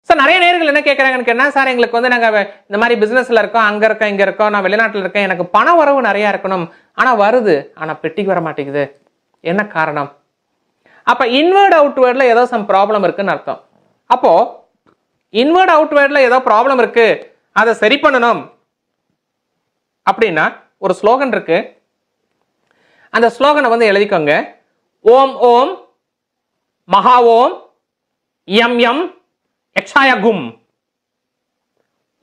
Sir நிறைய நேர்கள் என்ன கேட்கறாங்கன்னு கேட்டா, சார் எங்களுக்கு வந்து நாங்க இந்த மாதிரி பிசினஸ்ல இருக்கோம், அங்க இருக்கோம், இங்க இருக்கோம், நான் வெளிநாட்டுல இருக்கேன், எனக்கு பண வரவு நிறைய இருக்கணும், ஆனா வருது, ஆனா பெட்டிக்கு வர மாட்டேங்குது, என்ன காரணம்? அப்ப இன்வர்ட் அவுட்வேர்ட்ல ஏதோ சம் ப்ராப்ளம் இருக்குன்னு அர்த்தம். அப்போ இன்வர்ட் அவுட்வேர்ட்ல ஏதோ ப்ராப்ளம் இருக்கு, அதை சரி பண்ணணும் அப்படின்னா ஒரு ஸ்லோகன் இருக்கு. அந்த ஸ்லோகனை வந்து எழுதிக்கோங்க. ஓம் ஓம் மகா ஓம் யம் யம் யக்ஷாய கும்.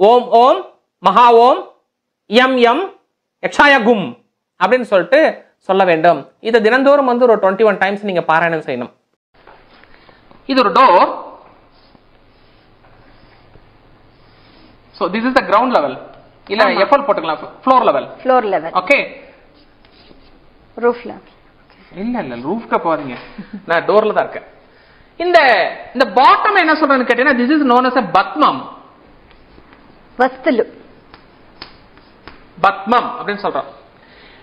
ஓம் ஓம் மகா ஓம் யம் யம் யக்ஷாய கும் அப்படின்னு சொல்லிட்டு சொல்ல வேண்டும். இதை தினந்தோறும் வந்து ஒரு 21 டைம்ஸ் நீங்க பாராயணம் செய்யணும். இது ஒரு door. So this is the ground level. இல்ல FL போட்டுக்கலாம், floor level. Floor level. Okay. Roof level. இல்ல ரூஃப்க்கு போறீங்க, நான் டோர்ல தான் இருக்கேன். இந்த பாட்டம் என்ன சொல்றேன்னு கேட்டீங்கன்னா, this is known as a பத்மம். வஸ்துலு பத்மம் அப்படின்னு சொல்றோம்.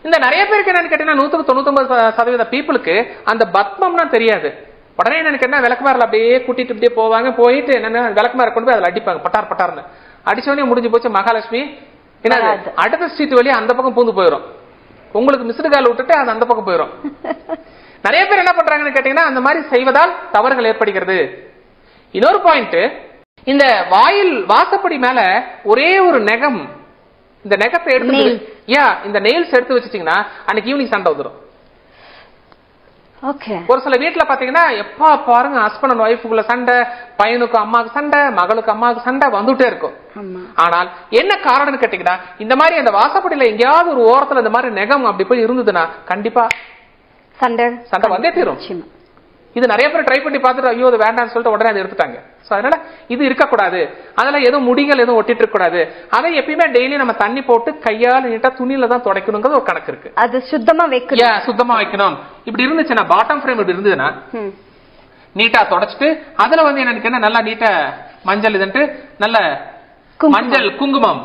இந்த நிறைய பேருக்கு என்னன்னு கேட்டீங்கன்னா 99% பீப்புளுக்கு அந்த பத்மம்னா தெரியாது. உடனே என்னன்னு கேட்டா விளக்குமாரில் அப்படியே கூட்டிட்டு இப்படியே போவாங்க, போயிட்டு என்னன்னா விளக்குமாரை கொண்டு போய் அதில் அடிப்பாங்க, பட்டார் பட்டார்னு அடிச்சோடனே முடிஞ்சு போச்சு மகாலட்சுமி. என்ன அடுத்த ஸ்ட்ரீட் வழியா அந்த பக்கம் பூந்து போயிடும், உங்களுக்கு மிஸ்டு கால் விட்டுட்டு அது அந்த பக்கம் போயிடும். நிறைய பேர் என்ன பண்றாங்கன்னு கேட்டீங்கன்னா அந்த மாதிரி செய்வதால் தவறுகள் ஏற்படுகிறது. இன்னொரு பாயிண்ட், இந்த வாசப்படி மேல ஒரே ஒரு நெகம், இந்த நெகத்தை எடுத்து இந்த நெயில்ஸ் எடுத்து வச்சிட்டீங்கன்னா அன்னைக்கு ஈவினிங் சண்டை வந்துடும். ஒரு சில வீட்டுல பாத்தீங்கன்னா எப்பா பாருங்க ஹஸ்பண்ட் அண்ட் ஒய்ஃபுக்குள்ள சண்டை, பையனுக்கு அம்மாவுக்கு சண்டை, மகளுக்கு அம்மாவுக்கு சண்டை வந்துட்டே இருக்கும். ஆனால் என்ன காரணம்னு கேட்டீங்கன்னா, இந்த மாதிரி அந்த வாசப்படியில எங்கேயாவது ஒரு ஓரத்துல இந்த மாதிரி நெகம் அப்படி போய் இருந்ததுன்னா கண்டிப்பா சண்டை வந்தே தீரும். இது நிறைய பேர் ட்ரை பண்ணி பார்த்துட்டு ஐயோ அது வேண்டாம்னு சொல்லிட்டு உடனே அதை எடுத்துட்டாங்க. அதனால இது இருக்கக்கூடாது, அதெல்லாம் எதுவும் முடிகள் எதுவும் ஒட்டிட்டு இருக்க கூடாது. அதை எப்பயுமே டெய்லி நம்ம தண்ணி போட்டு கையால் நீட்டா துணியில தான் துடைக்கணுங்கிறது ஒரு கணக்கு இருக்கு. அது சுத்தமா வைக்கணும். இப்படி இருந்துச்சுன்னா பாட்டம் ஃப்ரேம் இப்படி இருந்ததுன்னா நீட்டா தொடச்சிட்டு அதுல வந்து என்னன்னு நல்லா நீட்டா மஞ்சள் இதுன்ட்டு நல்ல மஞ்சள் குங்குமம்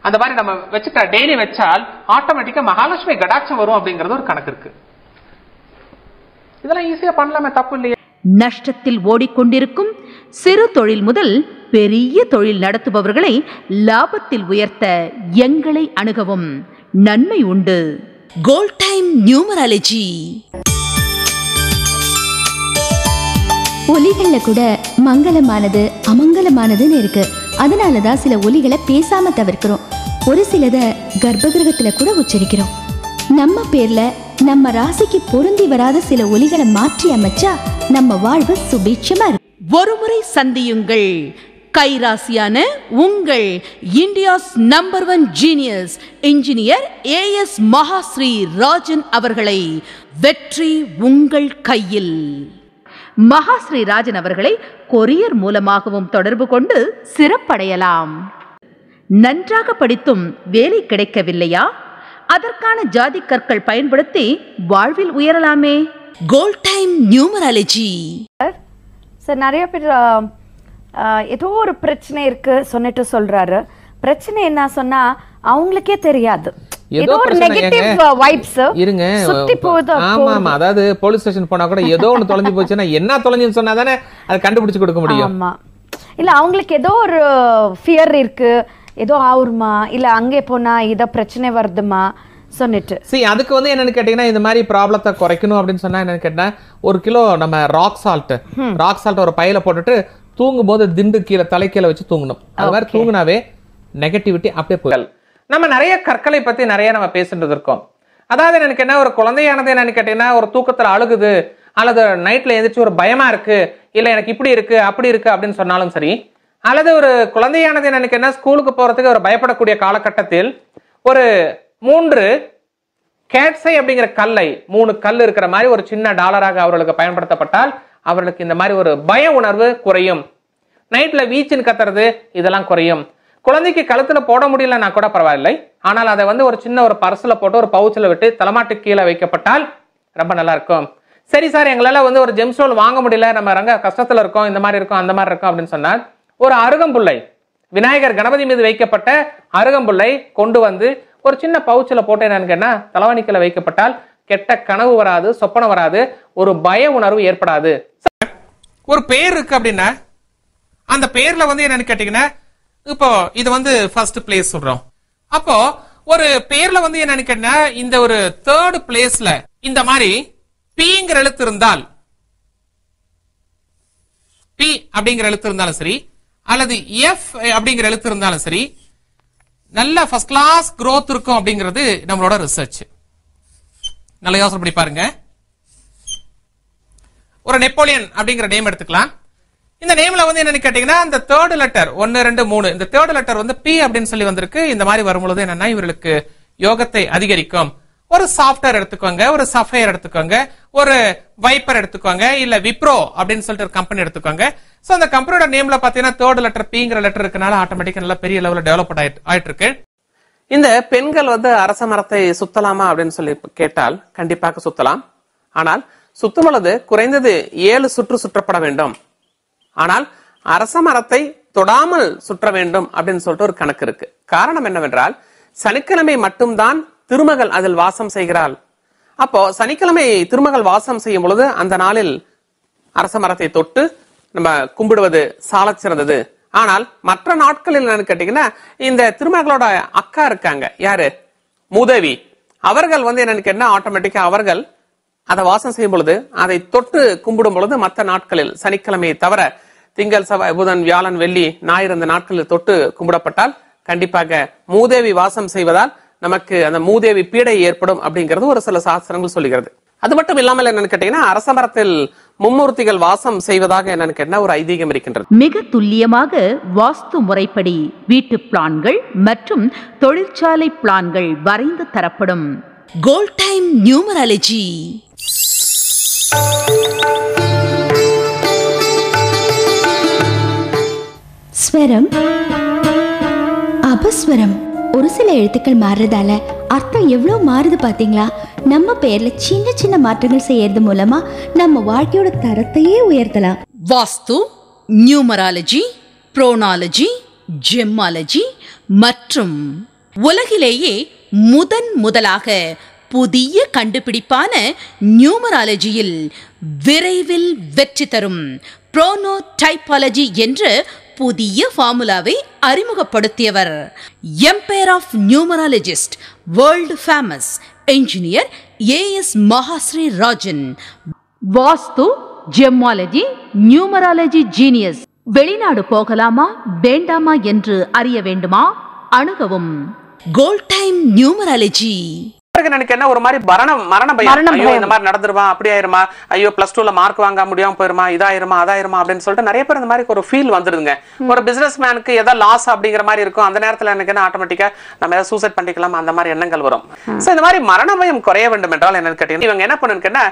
அந்த மாதிரி நம்ம வச்சுட்டா டெய்லி வச்சால் ஆட்டோமேட்டிக்கா மகாலட்சுமி கடாட்சம் வரும் அப்படிங்கறது ஒரு கணக்கு இருக்கு. இதெல்லாம் ஈஸியா பண்ணலாமே, தப்பு இல்லையா? நஷ்டத்தில் ஓடிக்கொண்டிருக்கும் சிறு தொழில் முதல் பெரிய தொழில் நடத்துபவர்களை லாபத்தில் உயர்த்த எங்களை அணுகவும், நன்மை உண்டு. Gold time numerology. ஒலிகள்ல கூட மங்களமானது அமங்கலமானதுன்னு இருக்கு. அதனாலதான் சில ஒலிகளை பேசாம தவிர்க்கிறோம். ஒரு சிலத கர்ப்பகிரகத்துல கூட உச்சரிக்கிறோம். நம்ம பேர்ல நம்ம ராசிக்கு பொருந்தி வராத சில ஒலிகளை மாற்றி அமைச்சா நம்ம வாழ்வு சுபீட்சமா இருக்கும். ஒருமுறை சந்தியுங்கள் கைராசியான உங்கள் India's number 1 genius engineer AS Mahasri Rajan அவர்களை. வெற்றி உங்கள் கையில். மகாஸ்ரீ ராஜன் அவர்களை கொரியர் மூலமாகவும் தொடர்பு கொண்டு சிறப்படையலாம். நன்றாக படித்தும் வேலை கிடைக்கவில்லையா? அதற்கான ஜாதி கற்கள் பயன்படுத்தி வாழ்வில் உயரலாமே. Gold time numerology. சார் நிறைய பேர் ஏதோ ஒரு பிரச்சனை இருக்கு சொன்னிட்டு சொல்றாரு. பிரச்சனை என்ன சொன்னா அவங்களுக்கே தெரியாது, ஏதோ ஒரு நெகட்டிவ் வைப்ஸ் இருங்க சுத்தி போகுது. ஆமா, அதாவது போலீஸ் ஸ்டேஷன் போனா கூட ஏதோ ஒன்னு தொலைஞ்சு போச்சுன்னா என்ன தொலைஞ்சுன்னு சொன்னா தானே அதை கண்டுபிடிச்சு கொடுக்க முடியும். ஆமா, இல்ல அவங்களுக்கு ஏதோ ஒரு ஃபியர் இருக்கு, ஏதோ ஆகுமா, இல்ல அங்கே போனா ஏதோ பிரச்சனை வருதுமா சொன்னிட்டு. அதுக்கு வந்து என்னன்னு கேட்டீங்கன்னா இந்த மாதிரி ப்ராப்ளத்தை குறைக்கணும் அப்படின்னு சொன்னா என்னன்னு கேட்டா 1 கிலோ நம்ம ராக் சால்ட் ஒரு பையில போட்டுட்டு தூங்கும் போது திண்டு கீழே தலைக்கீழ வச்சு தூங்கணும். அது மாதிரி தூங்கினாவே நெகட்டிவிட்டி அப்படியே போயிடும். நம்ம நிறைய கற்களை பத்தி நிறைய நம்ம பேசிட்டு இருக்கோம். அதாவது எனக்கு என்ன, ஒரு குழந்தையானது என்னன்னு கேட்டீங்கன்னா ஒரு தூக்கத்துல அழுகுது, அல்லது நைட்ல எந்திரிச்சு ஒரு பயமா இருக்கு, இல்ல எனக்கு இப்படி இருக்கு அப்படி இருக்கு அப்படின்னு சொன்னாலும் சரி, அல்லது ஒரு குழந்தையானது என்னன்னு என்ன ஸ்கூலுக்கு போறதுக்கு ஒரு பயப்படக்கூடிய காலகட்டத்தில் ஒரு 3 கேட்ஸை அப்படிங்கிற கல்லை 3 கல் இருக்கிற மாதிரி ஒரு சின்ன டாலராக அவர்களுக்கு பயன்படுத்தப்பட்டால் அவர்களுக்கு இந்த மாதிரி ஒரு பய உணர்வு குறையும். நைட்ல வீச்சின்னு கத்துறது இதெல்லாம் குறையும். குழந்தைக்கு கழுத்துல போட முடியலன்னா கூட பரவாயில்லை, ஆனால் அதை வந்து ஒரு சின்ன ஒரு பர்ஸ்ல போட்டு ஒரு பவுச்சில் விட்டு தலைமாட்டு கீழே வைக்கப்பட்டால் ரொம்ப நல்லா இருக்கும். சரி சார் எங்களால வந்து ஒரு ஜெம் ஸ்டோல் வாங்க முடியல, நம்ம ரங்க கஷ்டத்துல இருக்கோம், இந்த மாதிரி இருக்கும் அந்த மாதிரி இருக்கும் அப்படின்னு சொன்னால் ஒரு அருகம்புல்லை, விநாயகர் கணபதி மீது வைக்கப்பட்ட அருகம்புல்லை கொண்டு வந்து ஒரு சின்ன பவுச்சில் போட்டு என்னன்னு கேட்டா தலைவாணிக்கல வைக்கப்பட்டால் கெட்ட கனவு வராது, சொப்பனம் வராது, ஒரு பய உணர்வு ஏற்படாது. ஒரு பேர் இருக்கு அப்படின்னா அந்த பேர்ல வந்து என்னன்னு கேட்டீங்கன்னா இப்போ இது வந்து ஃபர்ஸ்ட் பிளேஸ் சொல்றோம். அப்போ ஒரு பேர்ல வந்து என்னன்னு கேட்டீங்கன்னா இந்த ஒரு தேர்ட் பிளேஸ்ல இந்த மாதிரி பிங்கிற எழுத்து இருந்தால், பி அப்படிங்கிற எழுத்து இருந்தாலும் சரி அல்லது எஃப் அப்படிங்கிற எழுத்து இருந்தாலும் சரி, நல்ல ஃபர்ஸ்ட் கிளாஸ் growth இருக்கும் அப்படிங்கிறது நம்மளோட ரிசர்ச். நல்ல யோசனை பண்ணி பாருங்க. ஒரு நெப்போலியன் அப்படிங்கிற நேம் எடுத்துக்கலாம். இந்த நேம்ல வந்து என்னன்னு கேட்டீங்கன்னா இந்த தேர்ட் லெட்டர் 1 2 3 இந்த தேர்ட் லெட்டர் வந்து பி அப்படின்னு சொல்லி வந்திருக்கு. இந்த மாதிரி வரும்பொழுது என்னன்னா இவர்களுக்கு யோகத்தை அதிகரிக்கும். ஒரு சாஃப்ட்வேர் எடுத்துக்கோங்க, ஒரு சஃபயர் எடுத்துக்கோங்க, ஒரு வைப்பர் எடுத்துக்கோங்க, இல்ல விப்ரோ அப்படின்னு சொல்லிட்டு ஒரு கம்பெனி எடுத்துக்கோங்க. சோ அந்த கம்பெனியோட நேம்ல பாத்தீங்கன்னா தேர்ட் லெட்டர் பிங்கிற லெட்டர் இருக்கனால ஆட்டோமேட்டிக்கா நல்ல பெரிய லெவல்ல டெவலப் ஆயிட்டு இருக்கு. இந்த பெண்கள் வந்து அரச மரத்தை சுத்தலாமா அப்படின்னு சொல்லி கேட்டால் கண்டிப்பாக சுத்தலாம். ஆனால் சுத்தும் பொழுது குறைந்தது 7 சுற்று சுற்றப்பட வேண்டும். ஆனால் அரச மரத்தை தொடாமல் சுற்ற வேண்டும் அப்படின்னு சொல்லிட்டு ஒரு கணக்கு இருக்கு. காரணம் என்னவென்றால் சனிக்கிழமை மட்டும்தான் திருமகள் அதில் வாசம் செய்கிறாள். அப்போ சனிக்கிழமை திருமகள் வாசம் செய்யும் பொழுது அந்த நாளில் அரச மரத்தை தொட்டு நம்ம கும்பிடுவது சாலச் சிறந்தது. ஆனால் மற்ற நாட்களில் என்னன்னு கேட்டீங்கன்னா இந்த திருமகளோட அக்கா இருக்காங்க, யாரு, மூதேவி, அவர்கள் வந்து என்னன்னு கேட்டா ஆட்டோமேட்டிக்கா அவர்கள் அதை வாசம் செய்யும் பொழுது அதை தொட்டு கும்பிடும் பொழுது மற்ற நாட்களில் சனிக்கிழமையை தவிர திங்கள் செவ்வாய் புதன் வியாழன் வெள்ளி ஞாயிறு அந்த நாட்களில் தொட்டு கும்பிடப்பட்டால் கண்டிப்பாக மூதேவி வாசம் செய்வதால் நமக்கு அந்த மூதேவி பீடை ஏற்படும் அப்படிங்கிறது ஒரு சில சாஸ்திரங்கள் சொல்லுகிறது. அது மட்டும் இல்லாமல் என்னன்னு கேட்டீங்கன்னா அரச மரத்தில் மும்மூர்த்திகள் வாசம் செய்வதாக என்னன்னு கேட்டா ஒரு ஐதீகம் இருக்கின்றது. மிக துல்லியமாக வாஸ்து முறைப்படி வீட்டு பிளான்கள் மற்றும் தொழிற்சாலை பிளான்கள் வரைந்து தரப்படும். Gold time numerology. ஸ்வரம், அபஸ்வரம். ஒரு சில எழுத்துக்கள் மாறுறதால அர்த்தம் எவ்வளவு மாறுது பாத்தீங்களா? நம்ம பேர்ல சின்ன சின்ன மாற்றங்கள் செய்யறது மூலமா நம்ம வாழ்க்கையோட தரத்தையே உயர்த்தலாம். வாஸ்து, நியூமராலஜி, புரோனாலஜி, ஜெம்மாலஜி மற்றும் உலகிலேயே முதலாக புதிய கண்டுபிடிப்பான நியூமராலஜியில் விரைவில் வெற்றி தரும் புரோனோடைபாலஜி என்ற புதிய ஃபார்முலாவை அறிமுகப்படுத்தியவர் empire of numerologist, world famous engineer AS Mahasri Rajan. Vastu, gemology, numerology genius. வெளிநாடு போகலாமா வேண்டாமா என்று அறிய வேண்டுமா? அணுகவும் கோல்ட் டைம் நியூமராலஜி. எனக்கு என்ன ஒரு மாதிரி மரண பயம், ஐயோ இந்த மாதிரி நடந்துருமா, அப்படி ஆயிருமா, ஐயோ +2ல மார்க் வாங்க முடியாம போயிருமா, இதாயிருமா அதாயிருமா அப்படின்னு சொல்லிட்டு நிறைய பேர் இந்த மாதிரி ஒரு ஃபீல் வந்துருதுங்க. ஒரு பிசினஸ் மேனுக்கு ஏதாவது லாஸ் அப்படிங்கிற மாதிரி இருக்கும். அந்த நேரத்துல எனக்கு என்ன ஆட்டோமேட்டிக்கா நம்ம ஏதாவது சூசைட் பண்ணிக்கலாம் அந்த மாதிரி எண்ணங்கள் வரும். சோ இந்த மாதிரி மரண பயம் குறைய வேண்டும் என்றால் என்னன்னு கேட்டீங்கன்னா இவங்க என்ன பண்ணுன்னு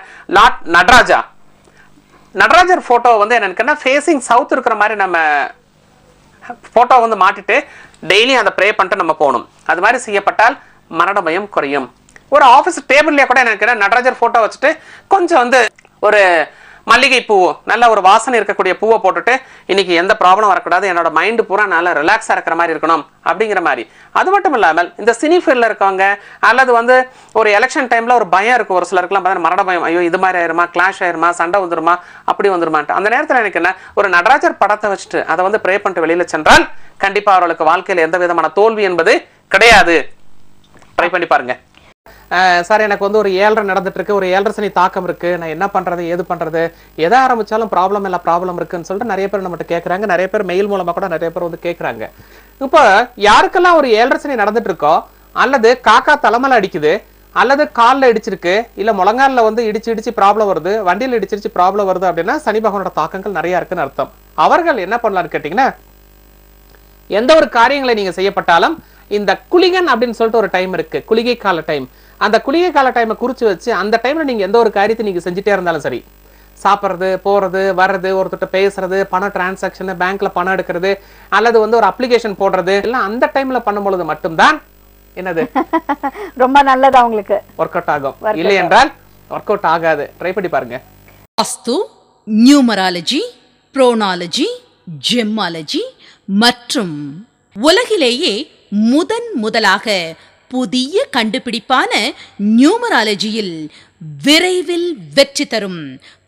நடராஜர் போட்டோ வந்து என்னன்னு ஃபேசிங் சவுத் இருக்கிற மாதிரி நம்ம போட்டோ வந்து மாட்டிட்டு டெய்லி அதை ப்ரே பண்ணிட்டு நம்ம போகணும். அது மாதிரி செய்யப்பட்டால் மரண பயம் குறையும். ஒரு ஆஃபீஸ் டேபிள்லயே கூட எனக்கு நடராஜர் போட்டோ வச்சுட்டு கொஞ்சம் வந்து ஒரு மல்லிகை பூ, நல்ல ஒரு வாசனை இருக்கக்கூடிய பூவை போட்டுட்டு இன்னைக்கு எந்த ப்ராப்ளம் வரக்கூடாது, என்னோட மைண்டு பூரா நல்லா ரிலாக்ஸா இருக்கிற மாதிரி இருக்கணும் அப்படிங்கிற மாதிரி. அது மட்டும் இல்லாமல் இந்த சினி ஃபீல்ட்ல இருக்கவங்க அல்லது வந்து ஒரு எலெக்ஷன் டைம்ல ஒரு பயம் இருக்கும், ஒரு சிலருக்குலாம் பார்த்தா மரண பயம், ஐயோ இது மாதிரி ஆயிருமா, கிளாஷ் ஆயிருமா, சண்டை வந்துருமா, அப்படி வந்துருமான்ட்டு. அந்த நேரத்தில் எனக்கு என்ன ஒரு நடராஜர் படத்தை வச்சுட்டு அதை வந்து ப்ரே பண்ணிட்டு வெளியில சென்றால் கண்டிப்பா அவர்களுக்கு வாழ்க்கையில எந்த விதமான தோல்வி என்பது கிடையாது. ட்ரை பண்ணி பாருங்க. சார் எனக்கு வந்து ஒரு 7.5 நடந்துட்டு இருக்கு, ஒரு 7.5 சனி தாக்கம் இருக்கு, நான் என்ன பண்றது ஏது பண்றது, எதை ஆரம்பிச்சாலும் ப்ராப்ளம் இருக்குன்னு சொல்லிட்டு நிறைய பேர் நம்மகிட்ட கேட்கறாங்க. நிறைய பேர் மெயில் மூலமா கூட நிறைய பேர் வந்து கேட்கறாங்க. இப்போ யாருக்கெல்லாம் ஒரு 7.5 சனி நடந்துட்டு இருக்கோ, அல்லது காக்கா தலைமையில அடிக்குது, அல்லது காலில் இடிச்சிருக்கு, இல்ல முழங்காலில் வந்து இடிச்சு ப்ராப்ளம் வருது, வண்டியில் இடிச்சிருச்சு ப்ராப்ளம் வருது அப்படின்னா சனி பகவானோட தாக்கங்கள் நிறைய இருக்குன்னு அர்த்தம். அவர்கள் என்ன பண்ணலாம்னு கேட்டீங்கன்னா எந்த ஒரு காரியங்களை நீங்க செய்யப்பட்டாலும் இந்த குளிகன் அப்படின்னு சொல்லிட்டு ஒரு டைம் இருக்கு, குளிகை கால டைம். அந்த குளிகை கால டைமை குறிச்சு வச்சு அந்த டைம்ல நீங்க எந்த ஒரு காரியத்தை நீங்க செஞ்சுட்டே இருந்தாலும் சரி, சாப்பிட்றது, போறது, வர்றது, ஒருத்தட்ட பேசுறது, பணம் டிரான்சாக்ஷன், பேங்க்ல பணம் எடுக்கிறது, அல்லது வந்து ஒரு அப்ளிகேஷன் போடுறது, எல்லாம் அந்த டைம்ல பண்ணும்பொழுது மட்டும்தான் என்னது ரொம்ப நல்லது உங்களுக்கு ஒர்க் அவுட் ஆகும். இல்லை என்றால் ஒர்க் அவுட் ஆகாது. ட்ரை பண்ணி பாருங்க. வாஸ்து, நியூமராலஜி, புரோனாலஜி, ஜெம்மாலஜி மற்றும் உலகிலேயே முதலாக புதிய கண்டுபிடிப்பான நியூமராலஜியில் விரைவில் வெற்றி தரும்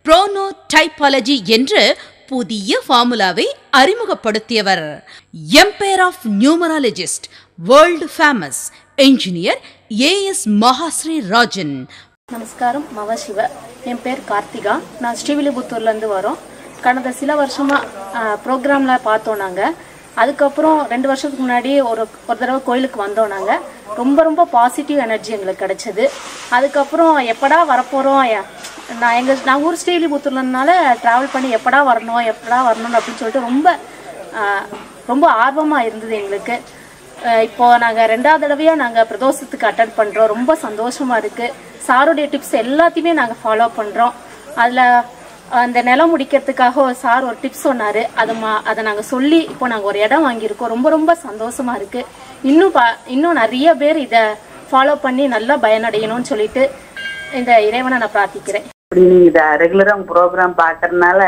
புரோனோடைபாலஜி என்ற புதிய ஃபார்முலாவை அறிமுகப்படுத்தியவர். Empire of numerologist, world famous engineer AS Mahasri Rajan. நமஸ்காரம், மவசிவ. என் பேர் கார்த்திகா. நான் ஸ்ரீவில்லிபுத்தூர்லேருந்து வரோம். கடந்த சில வருஷமாக ப்ரோக்ராமில் பார்த்தோம் நாங்கள். அதுக்கப்புறம் 2 வருஷத்துக்கு முன்னாடி ஒரு தடவை கோயிலுக்கு வந்தோம் நாங்கள். ரொம்ப பாசிட்டிவ் எனர்ஜி எங்களுக்கு கிடைச்சது. அதுக்கப்புறம் எப்படா வரப்போகிறோம், நான் ஊர் ஸ்ரீவில்லிபுத்தூர்லனால ட்ராவல் பண்ணி எப்படா வரணும் அப்படின்னு சொல்லிட்டு ரொம்ப ஆர்வமாக இருந்தது எங்களுக்கு. இப்போது நாங்கள் 2வது தடவையாக நாங்கள் பிரதோஷத்துக்கு அட்டெண்ட் பண்ணுறோம். ரொம்ப சந்தோஷமாக இருக்குது. சாருடைய டிப்ஸ் எல்லாத்தையுமே நாங்கள் ஃபாலோ பண்ணுறோம். அதில் அந்த நிலம் முடிக்கிறதுக்காக சார் ஒரு டிப்ஸ் சொன்னார். அதை நாங்கள் சொல்லி இப்போ நாங்கள் ஒரு இடம் வாங்கியிருக்கோம். ரொம்ப சந்தோஷமாக இருக்குது. இன்னும் நிறைய பேர் இதை ஃபாலோ பண்ணி நல்லா பயனடையணும்னு சொல்லிட்டு இந்த இறைவனை நான் பிரார்த்திக்கிறேன். நீங்க ரெகுலரா உங்க ப்ரோக்ராம் பாக்குறதுனால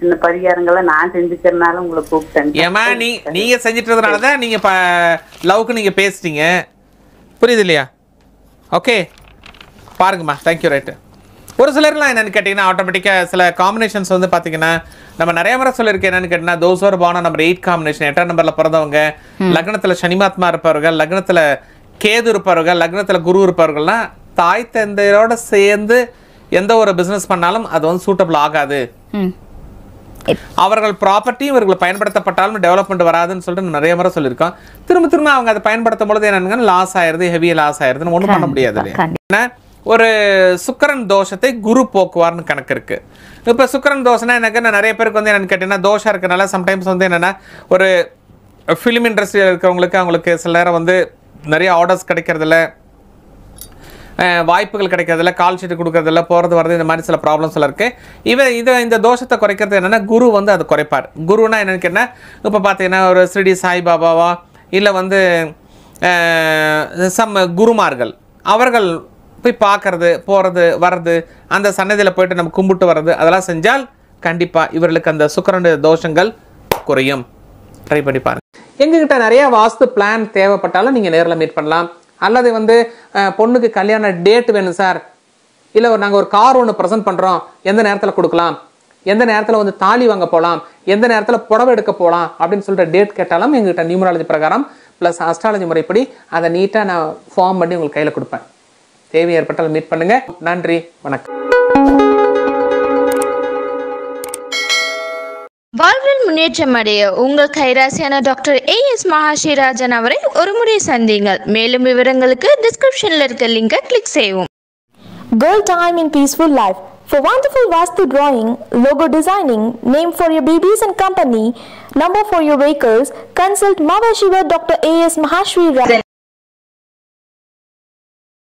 சின்ன பரிகாரங்களை நான் செஞ்சுக்கிறதுனால உங்களை கூப்பிட்டேன். ஏமா நீங்க செஞ்சிட்டதுனாலதான் நீங்க லவ்க்கு நீங்க பேசிட்டீங்க, புரியுது இல்லையா? ஓகே பாருங்கம்மா, தேங்க்யூ. ரைட்டு. ஒரு சிலர்லாம் என்னென்னு கேட்டிங்கன்னா ஆட்டோமேட்டிக்காக சில காம்பினேஷன்ஸ் வந்து பார்த்தீங்கன்னா நம்ம நிறைய முறை சொல்லியிருக்கேன். என்னென்னு கேட்டிங்கன்னா தோசோர் பானம் நம்பர் 8 காம்பினேஷன், 8ஆம் நம்பரில் பிறந்தவங்க, லக்னத்தில் சனிமாத்மா இருப்பவர்கள், லக்னத்தில் கேது இருப்பவர்கள், லக்னத்தில் குரு இருப்பவர்கள்லாம் தாய் தந்தையரோட சேர்ந்து எந்த ஒரு பிஸ்னஸ் பண்ணாலும் அது வந்து சூட்டபிள் ஆகாது. அவர்கள் ப்ராப்பர்ட்டியும் இவர்கள் பயன்படுத்தப்பட்டாலும் டெவலப்மெண்ட் வராதுன்னு சொல்லிட்டு நிறைய முறை சொல்லியிருக்கோம். திரும்ப அவங்க அதை பயன்படுத்தும் பொழுது என்னென்னு லாஸ் ஆயிடுது, ஹெவியாக லாஸ் ஆயிடுதுன்னு ஒன்றும் பண்ண முடியாது இல்லையா? ஒரு சுக்கரன் தோஷத்தை குரு போக்குவார்னு கணக்கு இருக்கு. இப்போ சுக்கரன் தோஷம்னா எனக்கு நிறைய பேருக்கு வந்து என்னென்னு கேட்டிங்கன்னா தோஷம் இருக்கனால சம்டைம்ஸ் வந்து என்னென்னா ஒரு ஃபிலிம் இண்டஸ்ட்ரியில் இருக்கிறவங்களுக்கு அவங்களுக்கு சில நேரம் வந்து நிறைய ஆர்டர்ஸ் கிடைக்கிறதில்ல, வாய்ப்புகள் கிடைக்கிறதில்ல, கால் ஷீட் கொடுக்கறதில்ல, போகிறது வரது, இந்த மாதிரி சில ப்ராப்ளம்ஸ் எல்லாம் இருக்குது. இந்த தோஷத்தை குறைக்கிறது என்னென்னா குரு வந்து அது குறைப்பார். குருன்னா என்னென்னு கேட்டால் இப்போ பார்த்தீங்கன்னா ஒரு ஸ்ரீ சாய்பாபாவா இல்லை வந்து குருமார்கள் அவர்கள் போய் பார்க்கறது, போகிறது வர்றது, அந்த சன்னதியில் போயிட்டு நம்ம கும்பிட்டு வர்றது, அதெல்லாம் செஞ்சால் கண்டிப்பாக இவர்களுக்கு அந்த சுக்கிரன் தோஷங்கள் குறையும். ட்ரை பண்ணி பாருங்க. எங்ககிட்ட நிறைய வாஸ்து பிளான் தேவைப்பட்டாலும் நீங்கள் நேரில் மீட் பண்ணலாம். அல்லது வந்து பொண்ணுக்கு கல்யாண டேட் வேணும் சார், இல்லை நாங்கள் ஒரு கார் ஒன்று ப்ரெசென்ட் பண்ணுறோம், எந்த நேரத்தில் கொடுக்கலாம், எந்த நேரத்தில் வந்து தாலி வாங்க போகலாம், எந்த நேரத்தில் புடவை எடுக்க போகலாம் அப்படின்னு சொல்லிட்டு டேட் கேட்டாலும் எங்ககிட்ட நியூமராலஜி பிரகாரம் ப்ளஸ் அஸ்ட்ராலஜி முறைப்படி அதை நீட்டாக நான் ஃபார்ம் பண்ணி உங்களுக்கு கையில் கொடுப்பேன். தேவை ஏற்பட்டால் மீட் பண்ணுங்க. நன்றி, வணக்கம். வாழ்வில் முன்னேற்றம் அடைய உங்கள் கைராசியான டாக்டர் AS மகாஸ்ரீ ராஜன் அவரை ஒரு முறை சந்தியுங்கள். மேலும் விவரங்களுக்கு டிஸ்கிரிப்ஷனில் இருக்க லிங்கை கிளிக் செய்யவும். Girl Time in Peaceful Life. For wonderful Vastu drawing, logo designing, name for your babies and company, number for your vehicles, consult Mavashiva Dr. AS Mahashri Rajan.